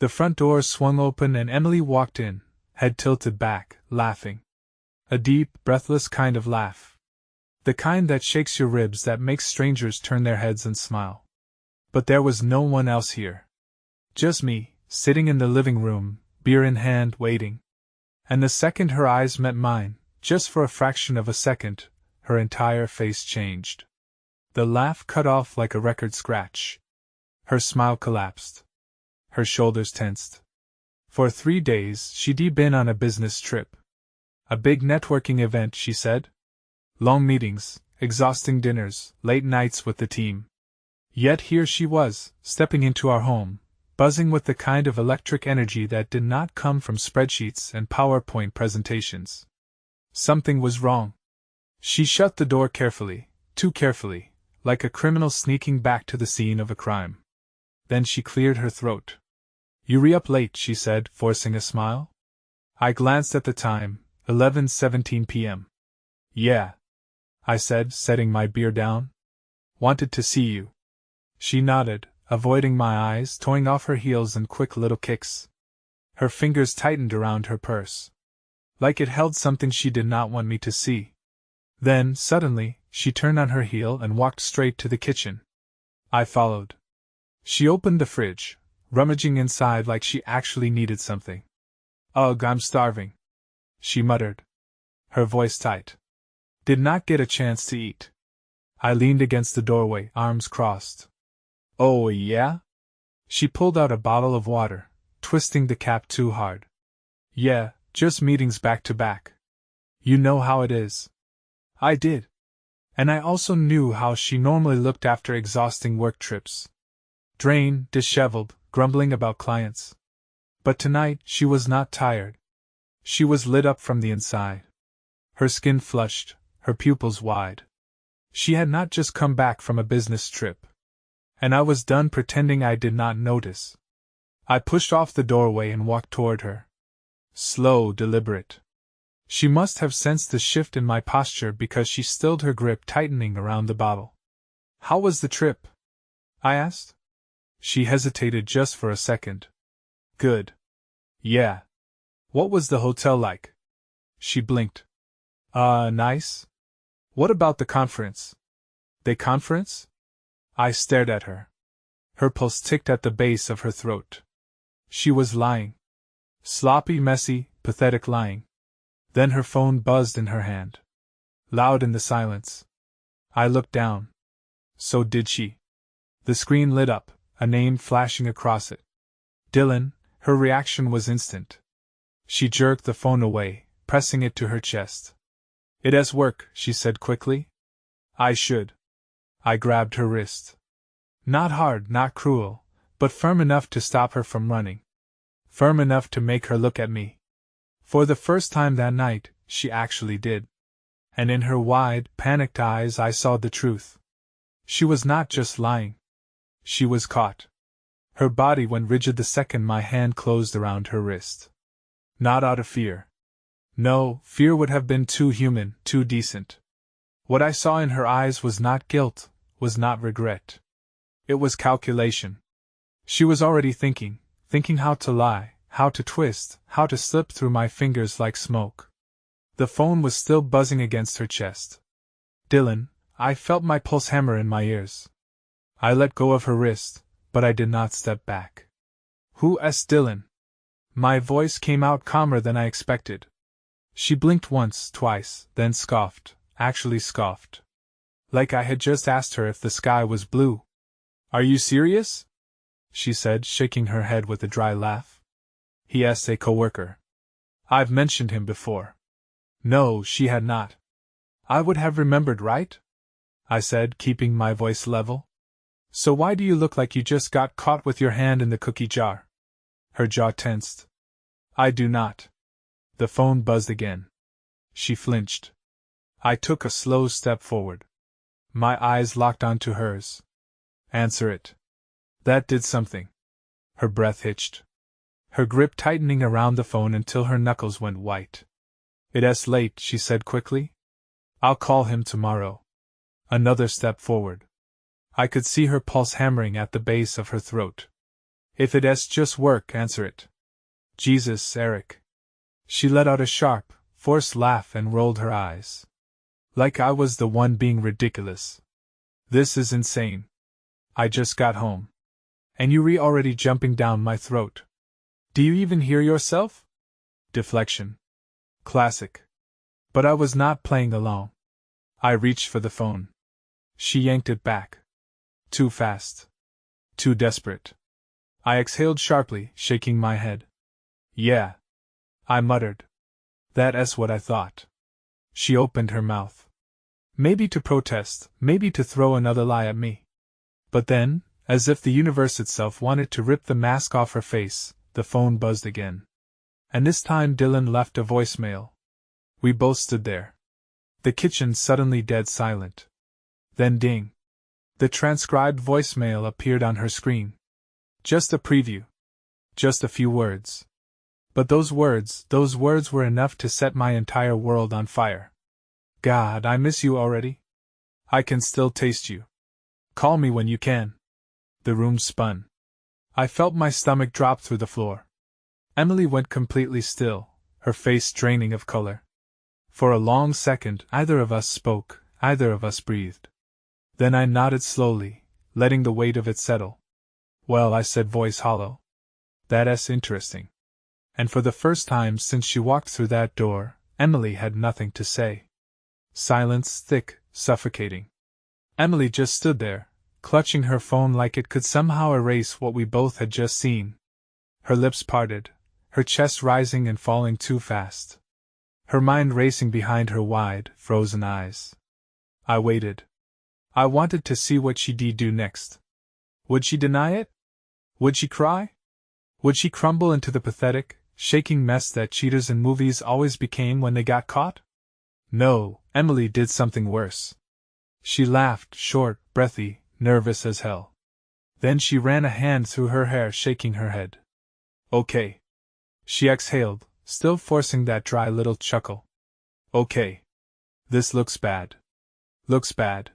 The front door swung open and Emily walked in, head tilted back, laughing. A deep, breathless kind of laugh. The kind that shakes your ribs, that makes strangers turn their heads and smile. But there was no one else here. Just me, sitting in the living room, beer in hand, waiting. And the second her eyes met mine, just for a fraction of a second, her entire face changed. The laugh cut off like a record scratch. Her smile collapsed. Her shoulders tensed. For 3 days she'd been on a business trip. A big networking event, she said. Long meetings, exhausting dinners, late nights with the team. Yet here she was, stepping into our home, buzzing with the kind of electric energy that did not come from spreadsheets and PowerPoint presentations. Something was wrong. She shut the door carefully, too carefully, like a criminal sneaking back to the scene of a crime. Then she cleared her throat. "You re-up late," she said, forcing a smile. I glanced at the time, 11:17 p.m. "Yeah," I said, setting my beer down. "Wanted to see you." She nodded, avoiding my eyes, toying off her heels in quick little kicks. Her fingers tightened around her purse, like it held something she did not want me to see. Then, suddenly, she turned on her heel and walked straight to the kitchen. I followed. She opened the fridge, rummaging inside like she actually needed something. "Ugh, I'm starving," she muttered, her voice tight. Did not get a chance to eat. I leaned against the doorway, arms crossed. "Oh, yeah?" She pulled out a bottle of water, twisting the cap too hard. "Yeah, just meetings back to back. You know how it is." I did. And I also knew how she normally looked after exhausting work trips. Drained, disheveled, grumbling about clients. But tonight she was not tired. She was lit up from the inside. Her skin flushed, her pupils wide. She had not just come back from a business trip. And I was done pretending I did not notice. I pushed off the doorway and walked toward her. Slow, deliberate. She must have sensed the shift in my posture because she stilled her grip, tightening around the bottle. "How was the trip?" I asked. She hesitated just for a second. "Good. Yeah. What was the hotel like?" She blinked. Nice. What about the conference?" "The conference?" I stared at her. Her pulse ticked at the base of her throat. She was lying. Sloppy, messy, pathetic lying. Then her phone buzzed in her hand. Loud in the silence. I looked down. So did she. The screen lit up, a name flashing across it. Dylan. Her reaction was instant. She jerked the phone away, pressing it to her chest. "It has work," she said quickly. "I should." I grabbed her wrist. Not hard, not cruel, but firm enough to stop her from running. Firm enough to make her look at me. For the first time that night, she actually did. And in her wide, panicked eyes I saw the truth. She was not just lying. She was caught. Her body went rigid the second my hand closed around her wrist. Not out of fear. No, fear would have been too human, too decent. What I saw in her eyes was not guilt, was not regret. It was calculation. She was already thinking how to lie, how to twist, how to slip through my fingers like smoke. The phone was still buzzing against her chest. "Dylan," I felt my pulse hammer in my ears. I let go of her wrist, but I did not step back. "Who's Dylan?" My voice came out calmer than I expected. She blinked once, twice, then scoffed, actually scoffed. Like I had just asked her if the sky was blue. "Are you serious?" she said, shaking her head with a dry laugh. "He's a coworker. I've mentioned him before." No, she had not. I would have remembered, right? I said, keeping my voice level. "So why do you look like you just got caught with your hand in the cookie jar?" Her jaw tensed. "I do not." The phone buzzed again. She flinched. I took a slow step forward. My eyes locked onto hers. "Answer it." That did something. Her breath hitched. Her grip tightening around the phone until her knuckles went white. "It's late," she said quickly. "I'll call him tomorrow." Another step forward. I could see her pulse hammering at the base of her throat. If it's just work, answer it. Jesus, Eric. She let out a sharp, forced laugh and rolled her eyes. Like I was the one being ridiculous. This is insane. I just got home. And you're already jumping down my throat. Do you even hear yourself? Deflection. Classic. But I was not playing along. I reached for the phone. She yanked it back. Too fast. Too desperate. I exhaled sharply, shaking my head. Yeah. I muttered. That's what I thought. She opened her mouth. Maybe to protest, maybe to throw another lie at me. But then, as if the universe itself wanted to rip the mask off her face, the phone buzzed again. And this time Dylan left a voicemail. We both stood there. The kitchen suddenly dead silent. Then ding. The transcribed voicemail appeared on her screen. Just a preview. Just a few words. But those words were enough to set my entire world on fire. God, I miss you already. I can still taste you. Call me when you can. The room spun. I felt my stomach drop through the floor. Emily went completely still, her face draining of color. For a long second, either of us spoke, either of us breathed. Then I nodded slowly, letting the weight of it settle. Well, I said, voice hollow. That's interesting. And for the first time since she walked through that door, Emily had nothing to say. Silence, thick, suffocating. Emily just stood there, clutching her phone like it could somehow erase what we both had just seen. Her lips parted, her chest rising and falling too fast. Her mind racing behind her wide, frozen eyes. I waited. I wanted to see what she'd do next. Would she deny it? Would she cry? Would she crumble into the pathetic, shaking mess that cheaters in movies always became when they got caught? No, Emily did something worse. She laughed, short, breathy, nervous as hell. Then she ran a hand through her hair, shaking her head. Okay. She exhaled, still forcing that dry little chuckle. Okay. This looks bad. Looks bad.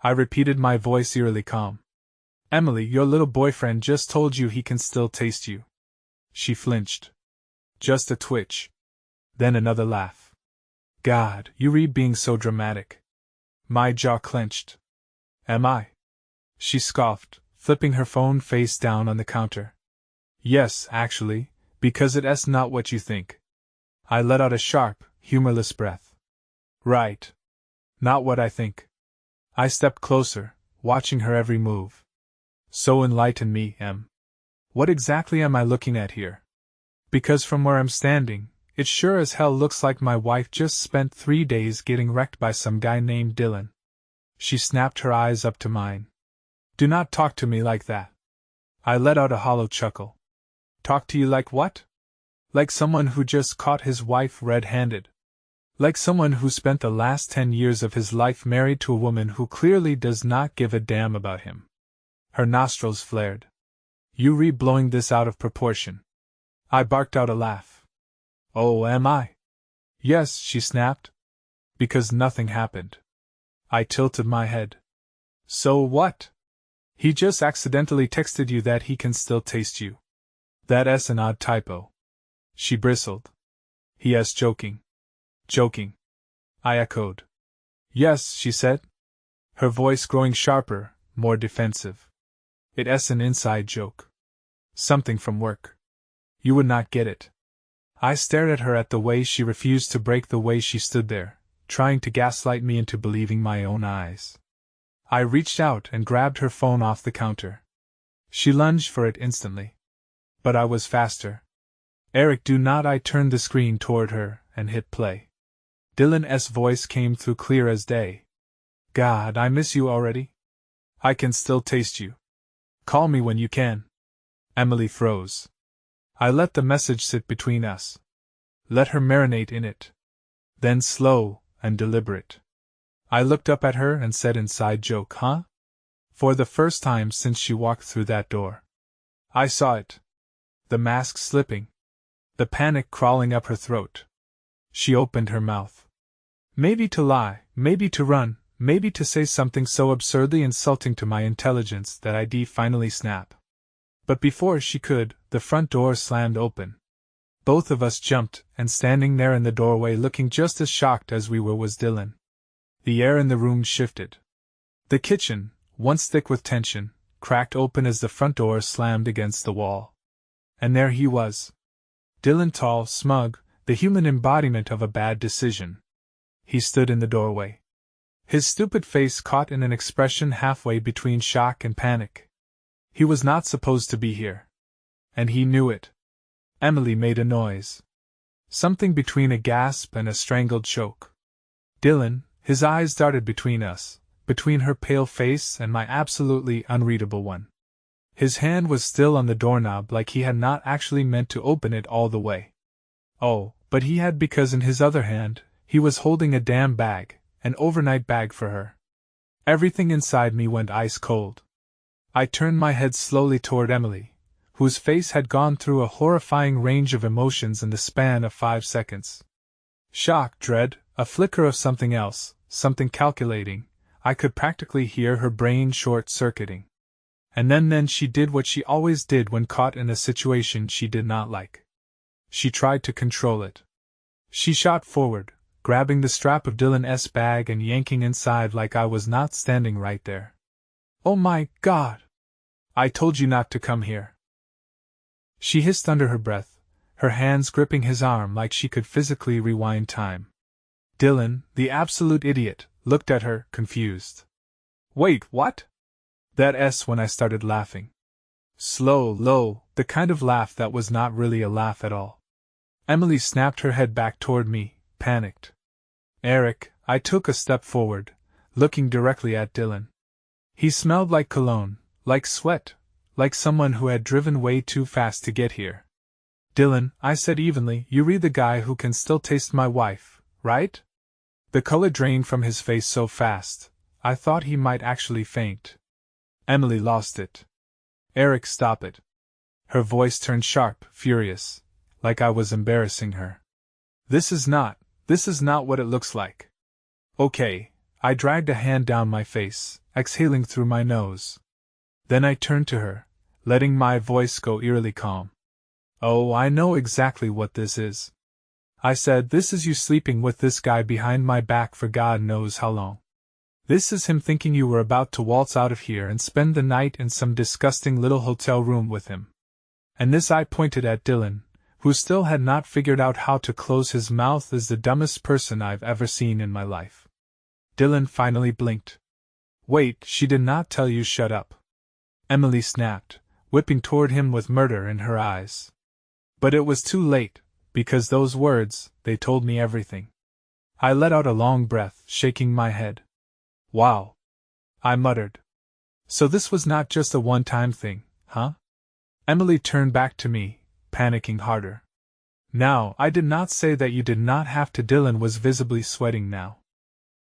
I repeated, my voice eerily calm. Emily, your little boyfriend just told you he can still taste you. She flinched. Just a twitch. Then another laugh. God, you're being so dramatic. My jaw clenched. Am I? She scoffed, flipping her phone face down on the counter. Yes, actually, because it's not what you think. I let out a sharp, humorless breath. Right. Not what I think. I stepped closer, watching her every move. So enlighten me, Em. What exactly am I looking at here? Because from where I'm standing, it sure as hell looks like my wife just spent 3 days getting wrecked by some guy named Dylan. She snapped her eyes up to mine. Do not talk to me like that. I let out a hollow chuckle. Talk to you like what? Like someone who just caught his wife red-handed. Like someone who spent the last 10 years of his life married to a woman who clearly does not give a damn about him. Her nostrils flared. You blowing this out of proportion. I barked out a laugh. Oh, am I? Yes, she snapped. Because nothing happened. I tilted my head. So what? He just accidentally texted you that he can still taste you. That's an odd typo. She bristled. He joking. Joking. I echoed. Yes, she said. Her voice growing sharper, more defensive. It's an inside joke. Something from work. You would not get it. I stared at her, at the way she refused to break, the way she stood there, trying to gaslight me into believing my own eyes. I reached out and grabbed her phone off the counter. She lunged for it instantly. But I was faster. Eric, do not. I turned the screen toward her and hit play. Dylan's voice came through clear as day. God, I miss you already. I can still taste you. Call me when you can. Emily froze. I let the message sit between us. Let her marinate in it. Then slow and deliberate. I looked up at her and said, inside joke, huh? For the first time since she walked through that door. I saw it. The mask slipping. The panic crawling up her throat. She opened her mouth. Maybe to lie, maybe to run, maybe to say something so absurdly insulting to my intelligence that I'd finally snap. But before she could, the front door slammed open. Both of us jumped, and standing there in the doorway looking just as shocked as we were was Dylan. The air in the room shifted. The kitchen, once thick with tension, cracked open as the front door slammed against the wall. And there he was. Dylan, tall, smug, the human embodiment of a bad decision. He stood in the doorway. His stupid face caught in an expression halfway between shock and panic. He was not supposed to be here. And he knew it. Emily made a noise. Something between a gasp and a strangled choke. Dylan, his eyes darted between us, between her pale face and my absolutely unreadable one. His hand was still on the doorknob like he had not actually meant to open it all the way. Oh, but he had, because in his other hand, he was holding a damn bag, an overnight bag for her. Everything inside me went ice cold. I turned my head slowly toward Emily, whose face had gone through a horrifying range of emotions in the span of 5 seconds. Shock, dread, a flicker of something else, something calculating. I could practically hear her brain short-circuiting. And then she did what she always did when caught in a situation she did not like. She tried to control it. She shot forward, grabbing the strap of Dylan's bag and yanking inside like I was not standing right there. "Oh my God! I told you not to come here!" She hissed under her breath, her hands gripping his arm like she could physically rewind time. Dylan, the absolute idiot, looked at her, confused. "Wait, what?" That S when I started laughing. Slow, low, the kind of laugh that was not really a laugh at all. Emily snapped her head back toward me, panicked. "Eric," I took a step forward, looking directly at Dylan. He smelled like cologne, like sweat, like someone who had driven way too fast to get here. "Dylan," I said evenly, "you read the guy who can still taste my wife, right?" The color drained from his face so fast, I thought he might actually faint. Emily lost it. "Eric, stop it." Her voice turned sharp, furious, like I was embarrassing her. This is not what it looks like." "Okay." I dragged a hand down my face, exhaling through my nose. Then I turned to her, letting my voice go eerily calm. "Oh, I know exactly what this is," I said. "This is you sleeping with this guy behind my back for God knows how long. This is him thinking you were about to waltz out of here and spend the night in some disgusting little hotel room with him." And this, I pointed at Dylan, who still had not figured out how to close his mouth, is the dumbest person I've ever seen in my life. Dylan finally blinked. "Wait, she did not tell you shut up," Emily snapped, whipping toward him with murder in her eyes. But it was too late, because those words, they told me everything. I let out a long breath, shaking my head. "Wow," I muttered. "So this was not just a one-time thing, huh?" Emily turned back to me, panicking harder. "Now, I did not say that you did not have to." Dylan was visibly sweating now.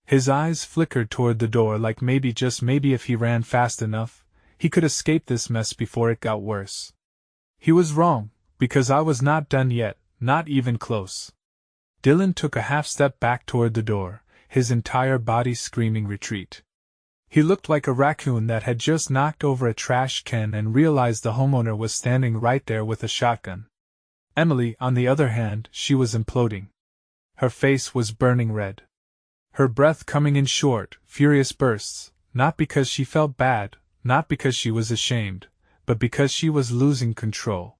His eyes flickered toward the door like maybe, just maybe, if he ran fast enough, he could escape this mess before it got worse. He was wrong, because I was not done yet, not even close. Dylan took a half-step back toward the door, his entire body screaming retreat. He looked like a raccoon that had just knocked over a trash can and realized the homeowner was standing right there with a shotgun. Emily, on the other hand, she was imploding. Her face was burning red. Her breath coming in short, furious bursts, not because she felt bad, not because she was ashamed, but because she was losing control.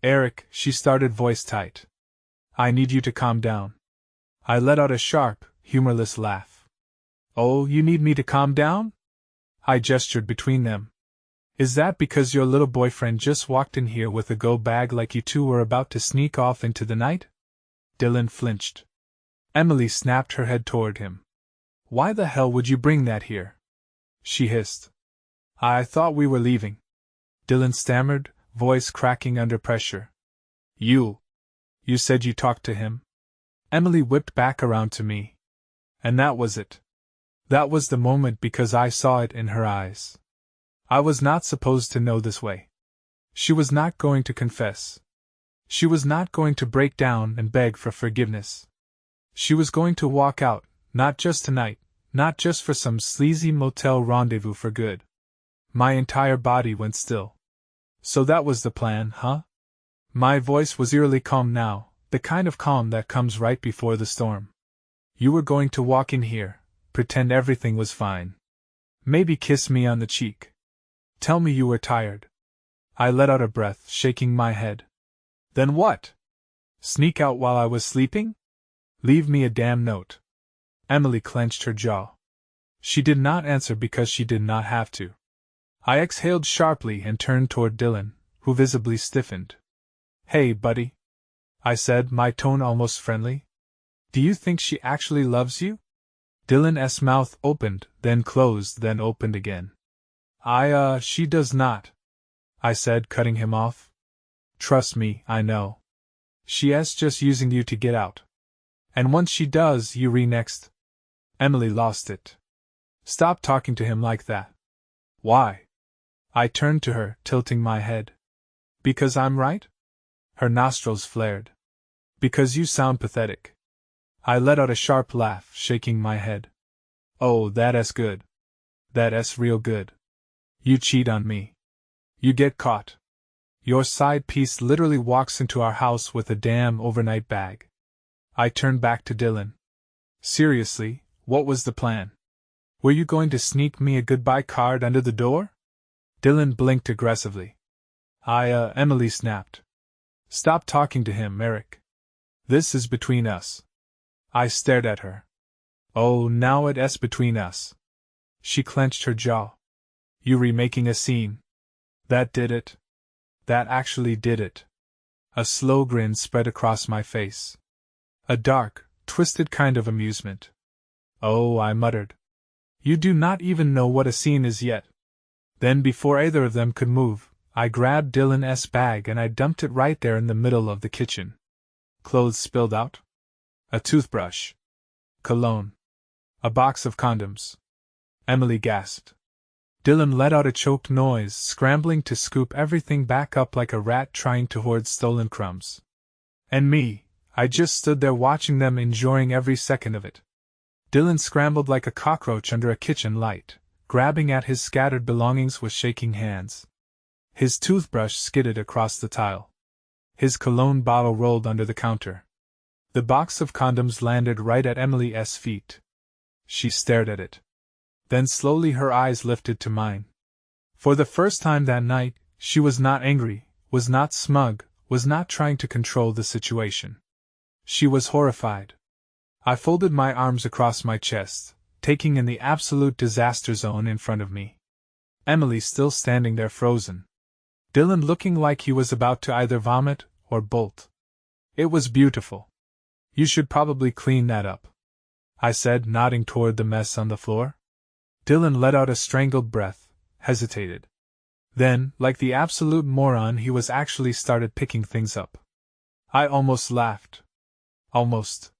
"Eric," she started, voice tight. "I need you to calm down." I let out a sharp, humorless laugh. "Oh, you need me to calm down?" I gestured between them. "Is that because your little boyfriend just walked in here with a go bag like you two were about to sneak off into the night?" Dylan flinched. Emily snapped her head toward him. "Why the hell would you bring that here?" she hissed. "I thought we were leaving," Dylan stammered, voice cracking under pressure. You said you talked to him?" Emily whipped back around to me. And that was it. That was the moment, because I saw it in her eyes. I was not supposed to know this way. She was not going to confess. She was not going to break down and beg for forgiveness. She was going to walk out, not just tonight, not just for some sleazy motel rendezvous for good. My entire body went still. So that was the plan, huh? My voice was eerily calm now, the kind of calm that comes right before the storm. You were going to walk in here, pretend everything was fine. Maybe kiss me on the cheek. Tell me you were tired. I let out a breath, shaking my head. Then what? Sneak out while I was sleeping? Leave me a damn note. Emily clenched her jaw. She did not answer because she did not have to. I exhaled sharply and turned toward Dylan, who visibly stiffened. Hey, buddy, I said, my tone almost friendly. Do you think she actually loves you? Dylan's mouth opened, then closed, then opened again. She does not, I said, cutting him off. Trust me, I know. She's just using you to get out. And once she does, you next. Emily lost it. Stop talking to him like that. Why? I turned to her, tilting my head. Because I'm right? Her nostrils flared. Because you sound pathetic. I let out a sharp laugh, shaking my head. Oh, that's good. That's real good. You cheat on me. You get caught. Your side piece literally walks into our house with a damn overnight bag. I turned back to Dylan. Seriously, what was the plan? Were you going to sneak me a goodbye card under the door? Dylan blinked aggressively. Emily snapped. Stop talking to him, Eric. This is between us. I stared at her. Oh, now it's between us. She clenched her jaw. You remaking a scene. That did it. That actually did it. A slow grin spread across my face. A dark, twisted kind of amusement. Oh, I muttered. You do not even know what a scene is yet. Then, before either of them could move, I grabbed Dylan's bag and I dumped it right there in the middle of the kitchen. Clothes spilled out. A toothbrush. Cologne. A box of condoms. Emily gasped. Dylan let out a choked noise, scrambling to scoop everything back up like a rat trying to hoard stolen crumbs. And me, I just stood there watching them, enjoying every second of it. Dylan scrambled like a cockroach under a kitchen light, grabbing at his scattered belongings with shaking hands. His toothbrush skidded across the tile. His cologne bottle rolled under the counter. The box of condoms landed right at Emily's feet. She stared at it. Then slowly her eyes lifted to mine. For the first time that night, she was not angry, was not smug, was not trying to control the situation. She was horrified. I folded my arms across my chest, taking in the absolute disaster zone in front of me. Emily still standing there frozen. Dylan looking like he was about to either vomit or bolt. It was beautiful. You should probably clean that up, I said, nodding toward the mess on the floor. Dylan let out a strangled breath, hesitated. Then, like the absolute moron he was, actually started picking things up. I almost laughed. Almost.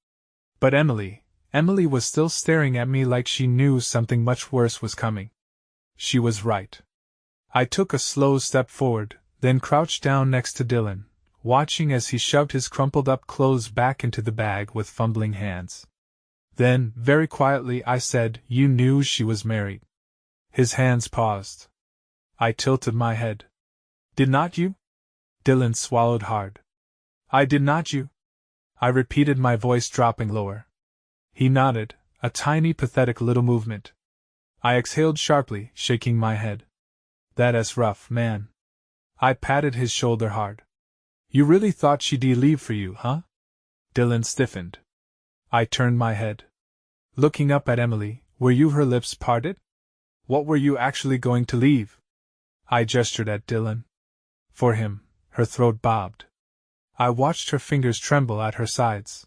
But Emily was still staring at me like she knew something much worse was coming. She was right. I took a slow step forward, then crouched down next to Dylan, watching as he shoved his crumpled-up clothes back into the bag with fumbling hands. Then, very quietly, I said, "You knew she was married." His hands paused. I tilted my head. "Did not you?" Dylan swallowed hard. "I did not you?" I repeated, my voice dropping lower. He nodded, a tiny pathetic little movement. I exhaled sharply, shaking my head. "That's rough, man." I patted his shoulder hard. "You really thought she'd leave for you, huh?" Dylan stiffened. I turned my head. Looking up at Emily, "Were you her lips parted? What were you actually going to leave?" I gestured at Dylan. For him, her throat bobbed. I watched her fingers tremble at her sides.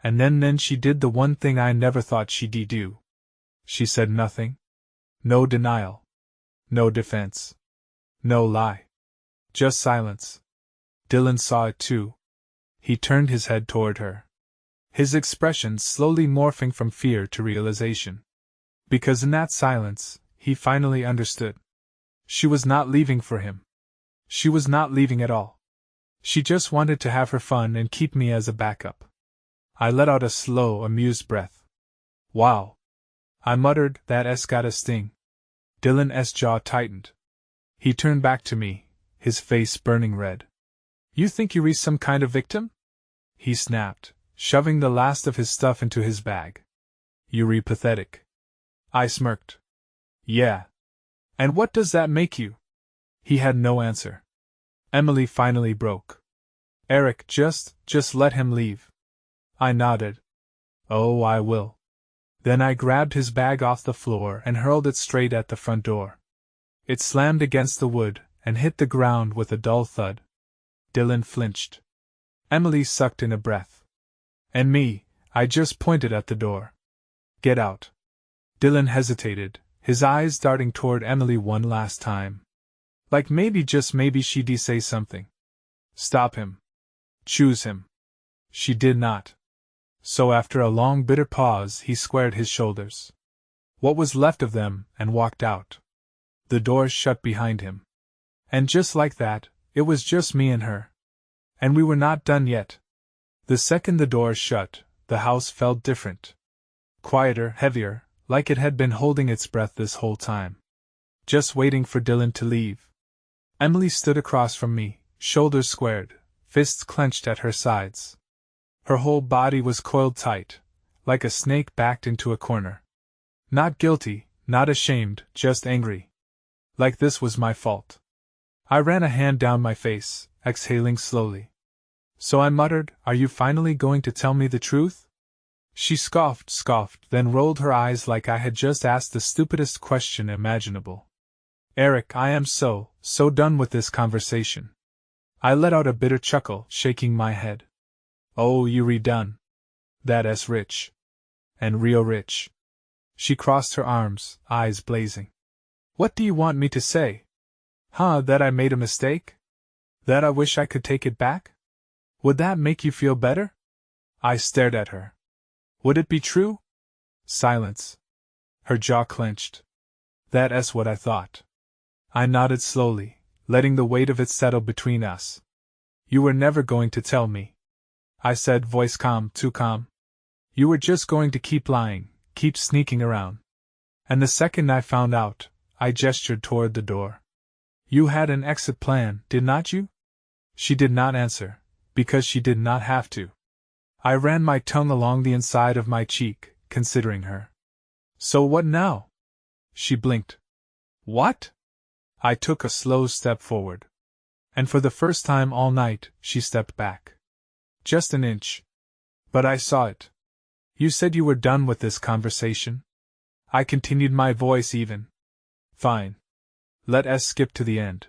And then she did the one thing I never thought she'd do. She said nothing. No denial. No defense. No lie. Just silence. Dylan saw it too. He turned his head toward her. His expression slowly morphing from fear to realization. Because in that silence, he finally understood. She was not leaving for him. She was not leaving at all. She just wanted to have her fun and keep me as a backup. I let out a slow, amused breath. "Wow," I muttered, "that's got a sting." Dylan's jaw tightened. He turned back to me, his face burning red. You think Yuri's some kind of victim? He snapped, shoving the last of his stuff into his bag. Yuri pathetic. I smirked. Yeah. And what does that make you? He had no answer. Emily finally broke. Eric, just let him leave. I nodded. Oh, I will. Then I grabbed his bag off the floor and hurled it straight at the front door. It slammed against the wood and hit the ground with a dull thud. Dylan flinched. Emily sucked in a breath. And me, I just pointed at the door. Get out. Dylan hesitated, his eyes darting toward Emily one last time. Like maybe, just maybe, she'd say something. Stop him. Choose him. She did not. So after a long bitter pause he squared his shoulders. What was left of them, and walked out. The doors shut behind him. And just like that, it was just me and her. And we were not done yet. The second the doors shut, the house felt different. Quieter, heavier, like it had been holding its breath this whole time. Just waiting for Dylan to leave. Emily stood across from me, shoulders squared, fists clenched at her sides. Her whole body was coiled tight, like a snake backed into a corner. Not guilty, not ashamed, just angry. Like this was my fault. I ran a hand down my face, exhaling slowly. So I muttered, are you finally going to tell me the truth? She scoffed, then rolled her eyes like I had just asked the stupidest question imaginable. Eric, I am so done with this conversation. I let out a bitter chuckle, shaking my head. Oh, Yuri done. That's rich. And real rich. She crossed her arms, eyes blazing. What do you want me to say? That I made a mistake? That I wish I could take it back? Would that make you feel better? I stared at her. Would it be true? Silence. Her jaw clenched. That's what I thought. I nodded slowly, letting the weight of it settle between us. You were never going to tell me. I said, voice calm, too calm. You were just going to keep lying, keep sneaking around. And the second I found out, I gestured toward the door. You had an exit plan, did not you? She did not answer, because she did not have to. I ran my tongue along the inside of my cheek, considering her. So what now? She blinked. What? I took a slow step forward. And for the first time all night, she stepped back. Just an inch. But I saw it. You said you were done with this conversation? I continued, my voice even. Fine. Let us skip to the end.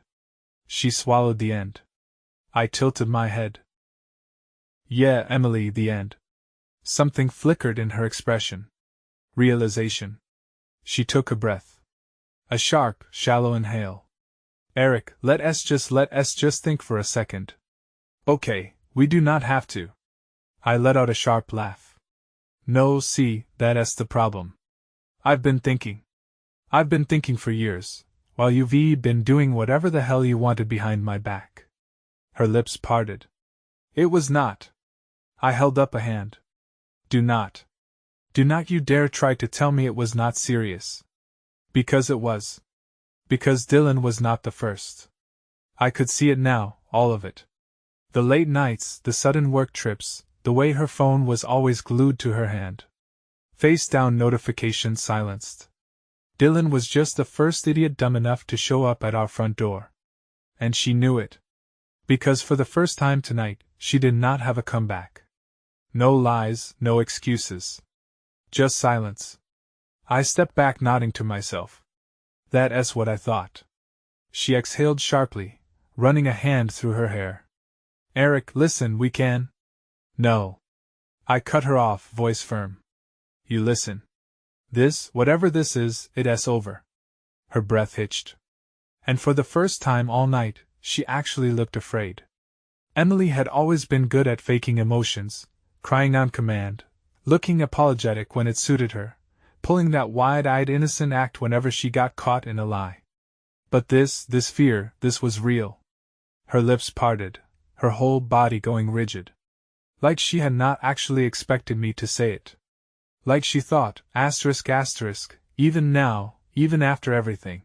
She swallowed the end. I tilted my head. Yeah, Emily, the end. Something flickered in her expression. Realization. She took a breath. A sharp, shallow inhale. Eric, let us just think for a second. Okay, we do not have to. I let out a sharp laugh. No, see, that's the problem. I've been thinking. I've been thinking for years, while you've been doing whatever the hell you wanted behind my back. Her lips parted. It was not. I held up a hand. Do not you dare try to tell me it was not serious. Because it was. Because Dylan was not the first. I could see it now, all of it. The late nights, the sudden work trips, the way her phone was always glued to her hand. Face down, notifications silenced. Dylan was just the first idiot dumb enough to show up at our front door. And she knew it. Because for the first time tonight, she did not have a comeback. No lies, no excuses. Just silence. I stepped back, nodding to myself. That's what I thought. She exhaled sharply, running a hand through her hair. Eric, listen, we can. No. I cut her off, voice firm. You listen. This, whatever this is, it's over. Her breath hitched. And for the first time all night, she actually looked afraid. Emily had always been good at faking emotions, crying on command, looking apologetic when it suited her, pulling that wide-eyed innocent act whenever she got caught in a lie. But this fear, this was real. Her lips parted, her whole body going rigid. Like she had not actually expected me to say it. Like she thought, ***, even now, even after everything.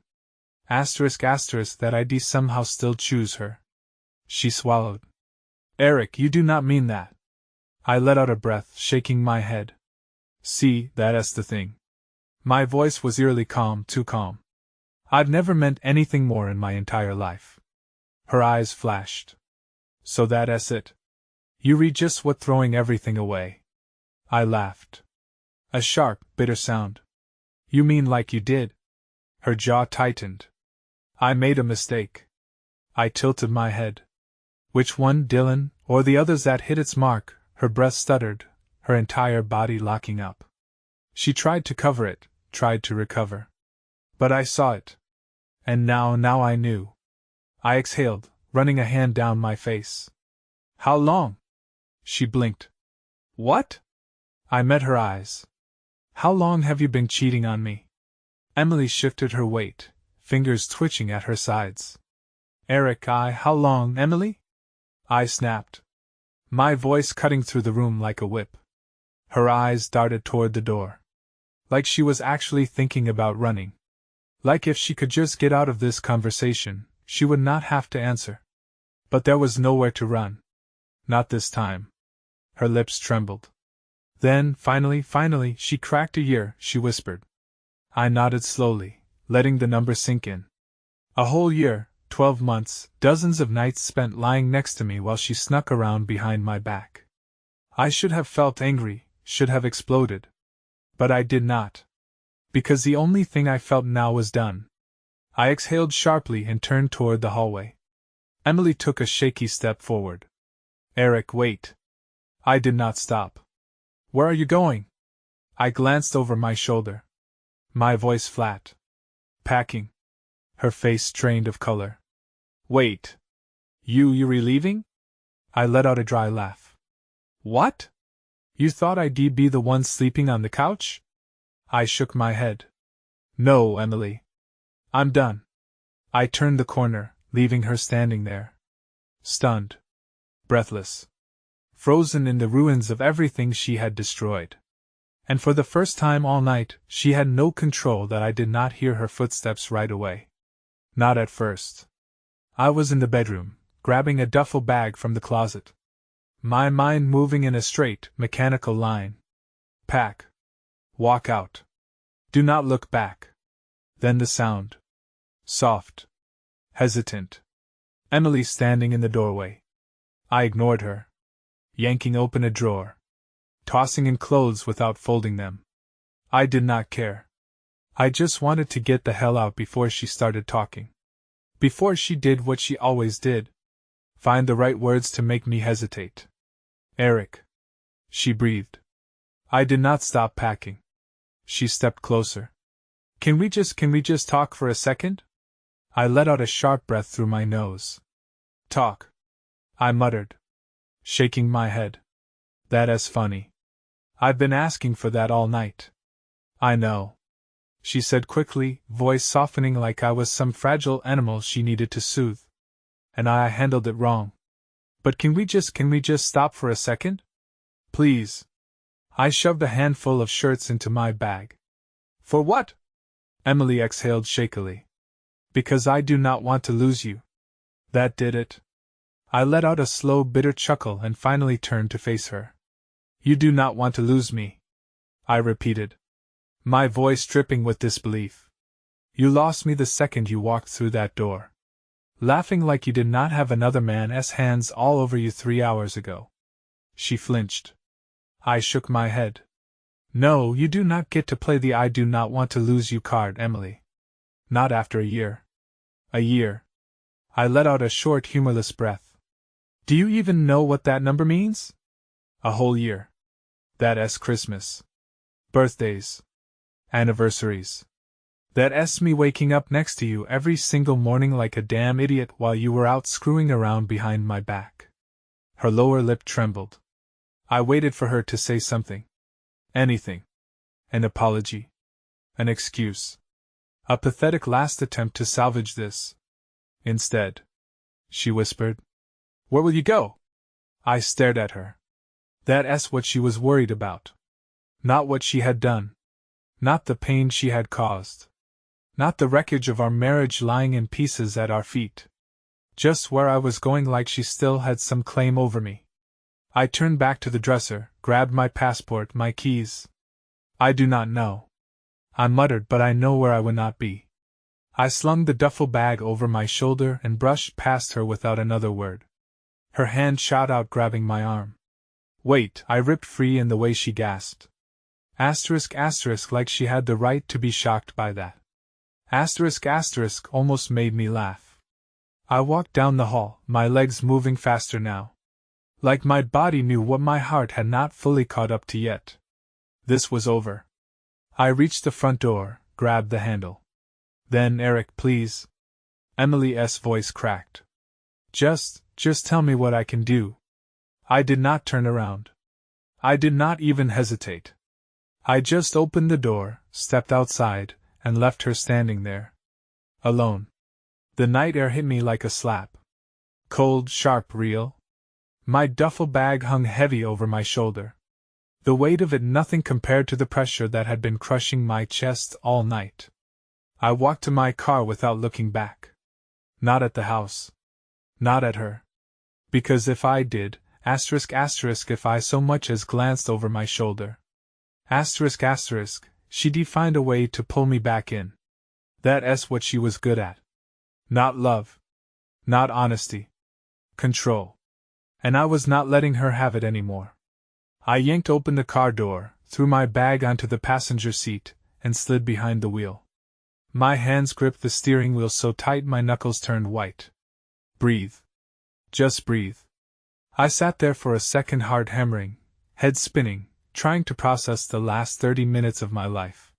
Asterisk asterisk that ID somehow still choose her. She swallowed. Eric, you do not mean that. I let out a breath, shaking my head. See, that's the thing. My voice was eerily calm, too calm. I'd never meant anything more in my entire life. Her eyes flashed. So that's it. You read just what throwing everything away. I laughed. A sharp, bitter sound. You mean like you did? Her jaw tightened. I made a mistake. I tilted my head. Which one, Dylan, or the others that hit its mark? Her breath stuttered, her entire body locking up. She tried to cover it, tried to recover. But I saw it. And now I knew. I exhaled, running a hand down my face. How long? She blinked. What? I met her eyes. How long have you been cheating on me? Emily shifted her weight, fingers twitching at her sides. Eric, how long, Emily? I snapped. My voice cutting through the room like a whip. Her eyes darted toward the door. Like she was actually thinking about running. Like if she could just get out of this conversation, she would not have to answer. But there was nowhere to run. Not this time. Her lips trembled. Then, finally, she cracked a year, she whispered. I nodded slowly, letting the number sink in. A whole year, 12 months, dozens of nights spent lying next to me while she snuck around behind my back. I should have felt angry, should have exploded. But I did not. Because the only thing I felt now was done. I exhaled sharply and turned toward the hallway. Emily took a shaky step forward. Eric, wait. I did not stop. Where are you going? I glanced over my shoulder. My voice flat. Packing. Her face strained of color. Wait. You're leaving? I let out a dry laugh. What? You thought I'd be the one sleeping on the couch? I shook my head. No, Emily. I'm done. I turned the corner, leaving her standing there. Stunned. Breathless. Frozen in the ruins of everything she had destroyed. And for the first time all night, she had no control that I did not hear her footsteps right away. Not at first. I was in the bedroom, grabbing a duffel bag from the closet. My mind moving in a straight, mechanical line. Pack. Walk out. Do not look back. Then the sound. Soft. Hesitant. Emily standing in the doorway. I ignored her. Yanking open a drawer. Tossing in clothes without folding them. I did not care. I just wanted to get the hell out before she started talking. Before she did what she always did. Find the right words to make me hesitate. Eric. She breathed. I did not stop packing. She stepped closer. Can we just talk for a second? I let out a sharp breath through my nose. Talk. I muttered. Shaking my head. That's funny. I've been asking for that all night. I know. She said quickly, voice softening like I was some fragile animal she needed to soothe. And I handled it wrong. But can we just stop for a second? Please. I shoved a handful of shirts into my bag. For what? Emily exhaled shakily. Because I do not want to lose you. That did it. I let out a slow, bitter chuckle and finally turned to face her. You do not want to lose me. I repeated. My voice dripping with disbelief. You lost me the second you walked through that door. Laughing like you did not have another man's hands all over you 3 hours ago. She flinched. I shook my head. No, you do not get to play the I do not want to lose you card, Emily. Not after a year. A year. I let out a short, humorless breath. Do you even know what that number means? A whole year. That's Christmas. Birthdays. Anniversaries. That's me waking up next to you every single morning like a damn idiot while you were out screwing around behind my back. Her lower lip trembled. I waited for her to say something. Anything. An apology. An excuse. A pathetic last attempt to salvage this. Instead. She whispered. Where will you go? I stared at her. That's what she was worried about. Not what she had done. Not the pain she had caused. Not the wreckage of our marriage lying in pieces at our feet. Just where I was going, like she still had some claim over me. I turned back to the dresser, grabbed my passport, my keys. I do not know, I muttered, but I know where I would not be. I slung the duffel bag over my shoulder and brushed past her without another word. Her hand shot out, grabbing my arm. Wait, I ripped free in the way she gasped. Asterisk, like she had the right to be shocked by that. Asterisk, almost made me laugh. I walked down the hall, my legs moving faster now. Like my body knew what my heart had not fully caught up to yet. This was over. I reached the front door, grabbed the handle. Then, Eric, please. Emily's voice cracked. Just tell me what I can do. I did not turn around. I did not even hesitate. I just opened the door, stepped outside, and left her standing there. Alone. The night air hit me like a slap. Cold, sharp, real. My duffel bag hung heavy over my shoulder. The weight of it nothing compared to the pressure that had been crushing my chest all night. I walked to my car without looking back. Not at the house. Not at her. Because if I did, if I so much as glanced over my shoulder. She'd find a way to pull me back in. That's what she was good at. Not love. Not honesty. Control. And I was not letting her have it anymore. I yanked open the car door, threw my bag onto the passenger seat, and slid behind the wheel. My hands gripped the steering wheel so tight my knuckles turned white. Breathe. Just breathe. I sat there for a second, heart hammering, head spinning, trying to process the last 30 minutes of my life.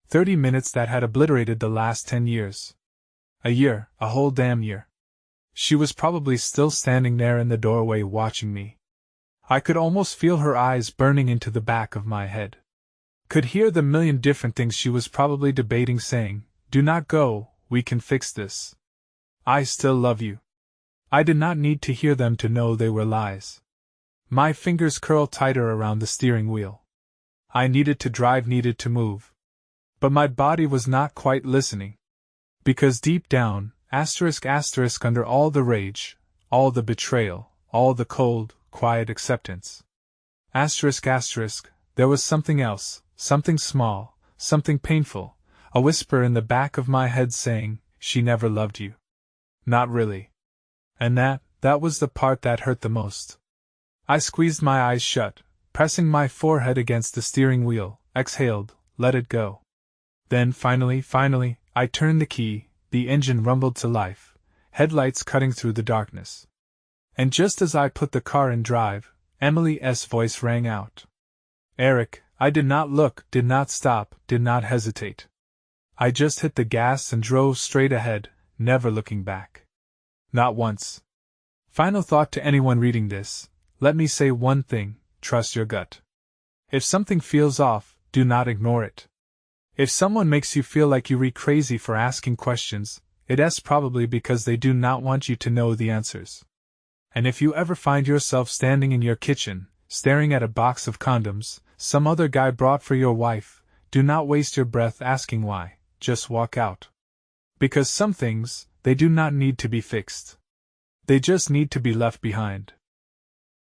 30 minutes that had obliterated the last 10 years. A year, a whole damn year. She was probably still standing there in the doorway watching me. I could almost feel her eyes burning into the back of my head. Could hear the million different things she was probably debating, saying, "Do not go, we can fix this. I still love you." I did not need to hear them to know they were lies. My fingers curled tighter around the steering wheel. I needed to drive, needed to move. But my body was not quite listening. Because deep down, under all the rage, all the betrayal, all the cold, quiet acceptance. There was something else, something small, something painful, a whisper in the back of my head saying, "She never loved you." Not really. And that was the part that hurt the most. I squeezed my eyes shut, pressing my forehead against the steering wheel, exhaled, let it go. Then finally, I turned the key, the engine rumbled to life, headlights cutting through the darkness. And just as I put the car in drive, Emily's voice rang out. Eric, I did not look, did not stop, did not hesitate. I just hit the gas and drove straight ahead, never looking back. Not once. Final thought to anyone reading this, let me say one thing, trust your gut. If something feels off, do not ignore it. If someone makes you feel like you're crazy for asking questions, it's probably because they do not want you to know the answers. And if you ever find yourself standing in your kitchen, staring at a box of condoms some other guy brought for your wife, do not waste your breath asking why, just walk out. Because some things, they do not need to be fixed. They just need to be left behind.